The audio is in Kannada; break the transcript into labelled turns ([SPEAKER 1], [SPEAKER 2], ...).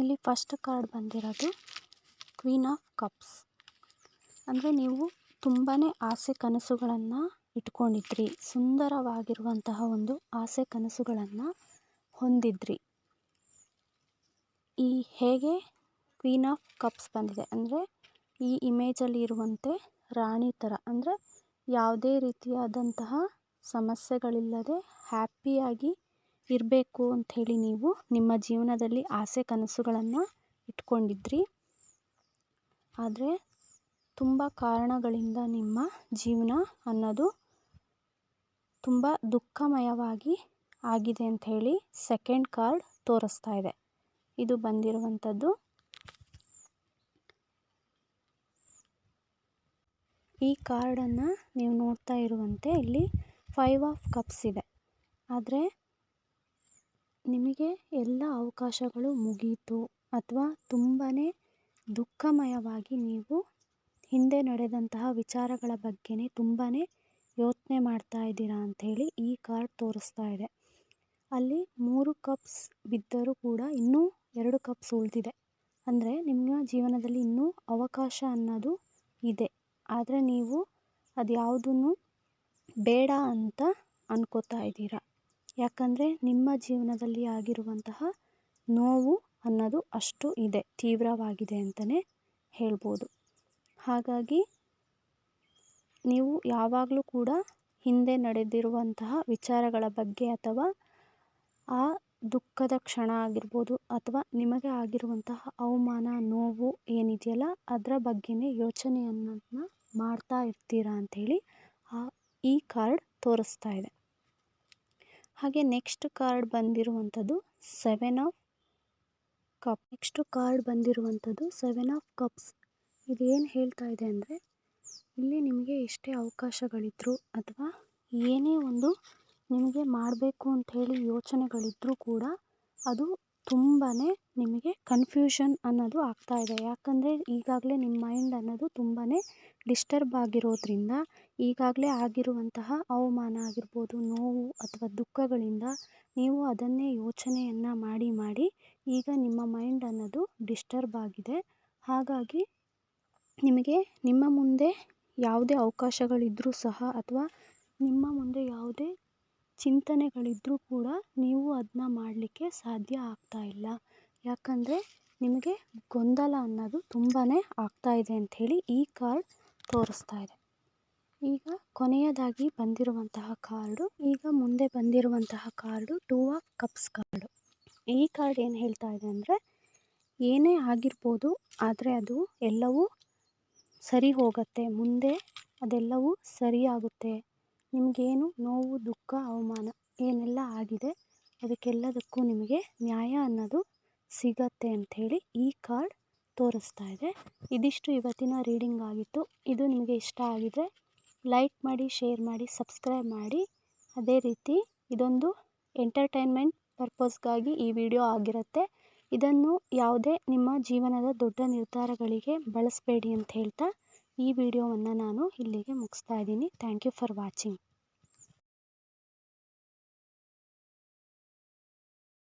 [SPEAKER 1] ಇಲ್ಲಿ ಫಸ್ಟ್ ಕಾರ್ಡ್ ಬಂದಿರೋದು ಕ್ವೀನ್ ಆಫ್ ಕಪ್ಸ್. ಅಂದರೆ ನೀವು ತುಂಬಾ ಆಸೆ ಕನಸುಗಳನ್ನು ಇಟ್ಕೊಂಡಿದ್ರಿ, ಸುಂದರವಾಗಿರುವಂತಹ ಒಂದು ಆಸೆ ಕನಸುಗಳನ್ನು ಹೊಂದಿದ್ರಿ. ಈ ಹೇಗೆ ಕ್ವೀನ್ ಆಫ್ ಕಪ್ಸ್ ಬಂದಿದೆ ಅಂದರೆ ಈ ಇಮೇಜಲ್ಲಿ ಇರುವಂತೆ ರಾಣಿ ಥರ, ಅಂದರೆ ಯಾವುದೇ ರೀತಿಯಾದಂತಹ ಸಮಸ್ಯೆಗಳಿಲ್ಲದೆ ಹ್ಯಾಪಿಯಾಗಿ ಇರಬೇಕು ಅಂಥೇಳಿ ನೀವು ನಿಮ್ಮ ಜೀವನದಲ್ಲಿ ಆಸೆ ಕನಸುಗಳನ್ನು ಇಟ್ಕೊಂಡಿದ್ರಿ. ಆದರೆ ತುಂಬ ಕಾರಣಗಳಿಂದ ನಿಮ್ಮ ಜೀವನ ಅನ್ನೋದು ತುಂಬ ದುಃಖಮಯವಾಗಿ ಆಗಿದೆ ಅಂಥೇಳಿ ಸೆಕೆಂಡ್ ಕಾರ್ಡ್ ತೋರಿಸ್ತಾ ಇದೆ. ಇದು ಬಂದಿರುವಂಥದ್ದು ಈ ಕಾರ್ಡನ್ನು ನೀವು ನೋಡ್ತಾ ಇರುವಂತೆ ಇಲ್ಲಿ 5 ಆಫ್ ಕಪ್ಸ್ ಇದೆ. ಆದರೆ ನಿಮಗೆ ಎಲ್ಲ ಅವಕಾಶಗಳು ಮುಗೀತು ಅಥವಾ ತುಂಬಾ ದುಃಖಮಯವಾಗಿ ನೀವು ಹಿಂದೆ ನಡೆದಂತಹ ವಿಚಾರಗಳ ಬಗ್ಗೆನೇ ತುಂಬಾ ಯೋಚನೆ ಮಾಡ್ತಾ ಇದ್ದೀರಾ ಅಂಥೇಳಿ ಈ ಕಾರ್ಡ್ ತೋರಿಸ್ತಾ ಇದೆ. ಅಲ್ಲಿ 3 ಕಪ್ಸ್ ಬಿದ್ದರೂ ಕೂಡ ಇನ್ನೂ 2 ಕಪ್ಸ್ ಉಳಿದಿದೆ. ಅಂದರೆ ನಿಮ್ಮ ಜೀವನದಲ್ಲಿ ಇನ್ನೂ ಅವಕಾಶ ಅನ್ನೋದು ಇದೆ. ಆದರೆ ನೀವು ಅದು ಯಾವುದನ್ನು ಬೇಡ ಅಂತ ಅನ್ಕೋತಾ ಇದ್ದೀರಾ. ಯಾಕಂದರೆ ನಿಮ್ಮ ಜೀವನದಲ್ಲಿ ಆಗಿರುವಂತಹ ನೋವು ಅನ್ನೋದು ಅಷ್ಟು ಇದೆ, ತೀವ್ರವಾಗಿದೆ ಅಂತಲೇ ಹೇಳ್ಬೋದು. ಹಾಗಾಗಿ ನೀವು ಯಾವಾಗಲೂ ಕೂಡ ಹಿಂದೆ ನಡೆದಿರುವಂತಹ ವಿಚಾರಗಳ ಬಗ್ಗೆ ಅಥವಾ ಆ ದುಃಖದ ಕ್ಷಣ ಆಗಿರ್ಬೋದು ಅಥವಾ ನಿಮಗೆ ಆಗಿರುವಂತಹ ಅವಮಾನ, ನೋವು ಏನಿದೆಯಲ್ಲ ಅದರ ಬಗ್ಗೆನೇ ಯೋಚನೆಯನ್ನು ಮಾಡ್ತಾ ಇರ್ತೀರಾ ಅಂಥೇಳಿ ಈ ಕಾರ್ಡ್ ತೋರಿಸ್ತಾ ಇದೆ. ಹಾಗೆ ನೆಕ್ಸ್ಟ್ ಕಾರ್ಡ್ ಬಂದಿರುವಂಥದ್ದು 7 ಆಫ್ ಕಪ್. ನೆಕ್ಸ್ಟ್ ಕಾರ್ಡ್ ಬಂದಿರುವಂಥದ್ದು 7 ಆಫ್ ಕಪ್ಸ್. ಇದೇನು ಹೇಳ್ತಾ ಇದೆ ಅಂದರೆ ಇಲ್ಲಿ ನಿಮಗೆ ಎಷ್ಟೇ ಅವಕಾಶಗಳಿದ್ದರೂ ಅಥವಾ ಏನೇ ಒಂದು ನಿಮಗೆ ಮಾಡಬೇಕು ಅಂಥೇಳಿ ಯೋಚನೆಗಳಿದ್ದರೂ ಕೂಡ ಅದು ತುಂಬಾ ನಿಮಗೆ ಕನ್ಫ್ಯೂಷನ್ ಅನ್ನೋದು ಆಗ್ತಾ ಇದೆ. ಯಾಕಂದರೆ ಈಗಾಗಲೇ ನಿಮ್ಮ ಮೈಂಡ್ ಅನ್ನೋದು ತುಂಬಾ ಡಿಸ್ಟರ್ಬ್ ಆಗಿರೋದ್ರಿಂದ ಈಗಾಗಲೇ ಆಗಿರುವಂತಹ ಅವಮಾನ ಆಗಿರ್ಬೋದು, ನೋವು ಅಥವಾ ದುಃಖಗಳಿಂದ ನೀವು ಅದನ್ನೇ ಯೋಚನೆಯನ್ನು ಮಾಡಿ ಈಗ ನಿಮ್ಮ ಮೈಂಡ್ ಅನ್ನೋದು ಡಿಸ್ಟರ್ಬ್ ಆಗಿದೆ. ಹಾಗಾಗಿ ನಿಮಗೆ ನಿಮ್ಮ ಮುಂದೆ ಯಾವುದೇ ಅವಕಾಶಗಳಿದ್ದರೂ ಸಹ ಅಥವಾ ನಿಮ್ಮ ಮುಂದೆ ಯಾವುದೇ ಚಿಂತನೆಗಳಿದ್ದರೂ ಕೂಡ ನೀವು ಅದನ್ನ ಮಾಡಲಿಕ್ಕೆ ಸಾಧ್ಯ ಆಗ್ತಾ ಇಲ್ಲ. ಯಾಕಂದರೆ ನಿಮಗೆ ಗೊಂದಲ ಅನ್ನೋದು ತುಂಬಾ ಆಗ್ತಾ ಇದೆ ಅಂಥೇಳಿ ಈ ಕಾರ್ಡ್ ತೋರಿಸ್ತಾ ಇದೆ. ಈಗ ಕೊನೆಯದಾಗಿ ಬಂದಿರುವಂತಹ ಕಾರ್ಡು, ಈಗ ಮುಂದೆ ಬಂದಿರುವಂತಹ ಕಾರ್ಡು 2 ಆಫ್ ಕಪ್ಸ್ ಕಾರ್ಡು. ಈ ಕಾರ್ಡ್ ಏನು ಹೇಳ್ತಾ ಇದೆ ಅಂದರೆ ಏನೇ ಆಗಿರ್ಬೋದು ಆದರೆ ಅದು ಎಲ್ಲವೂ ಸರಿ ಹೋಗುತ್ತೆ, ಮುಂದೆ ಅದೆಲ್ಲವೂ ಸರಿಯಾಗುತ್ತೆ. ನಿಮಗೇನು ನೋವು, ದುಃಖ, ಅವಮಾನ ಏನೆಲ್ಲ ಆಗಿದೆ ಅದಕ್ಕೆಲ್ಲದಕ್ಕೂ ನಿಮಗೆ ನ್ಯಾಯ ಅನ್ನೋದು ಸಿಗತ್ತೆ ಅಂಥೇಳಿ ಈ ಕಾರ್ಡ್ ತೋರಿಸ್ತಾ ಇದೆ. ಇದಿಷ್ಟು ಇವತ್ತಿನ ರೀಡಿಂಗ್ ಆಗಿತ್ತು. ಇದು ನಿಮಗೆ ಇಷ್ಟ ಆಗಿದರೆ ಲೈಕ್ ಮಾಡಿ, ಶೇರ್ ಮಾಡಿ, ಸಬ್ಸ್ಕ್ರೈಬ್ ಮಾಡಿ. ಅದೇ ರೀತಿ ಇದೊಂದು ಎಂಟರ್ಟೈನ್ಮೆಂಟ್ ಪರ್ಪಸ್ಗಾಗಿ ಈ ವಿಡಿಯೋ ಆಗಿರುತ್ತೆ. ಇದನ್ನು ಯಾವುದೇ ನಿಮ್ಮ ಜೀವನದ ದೊಡ್ಡ ನಿರ್ಧಾರಗಳಿಗೆ ಬಳಸಬೇಡಿ ಅಂತ ಹೇಳ್ತಾ ಈ ವಿಡಿಯೋವನ್ನು ನಾನು ಇಲ್ಲಿಗೆ ಮುಗಿಸ್ತಾ ಇದ್ದೀನಿ. Thank you for watching.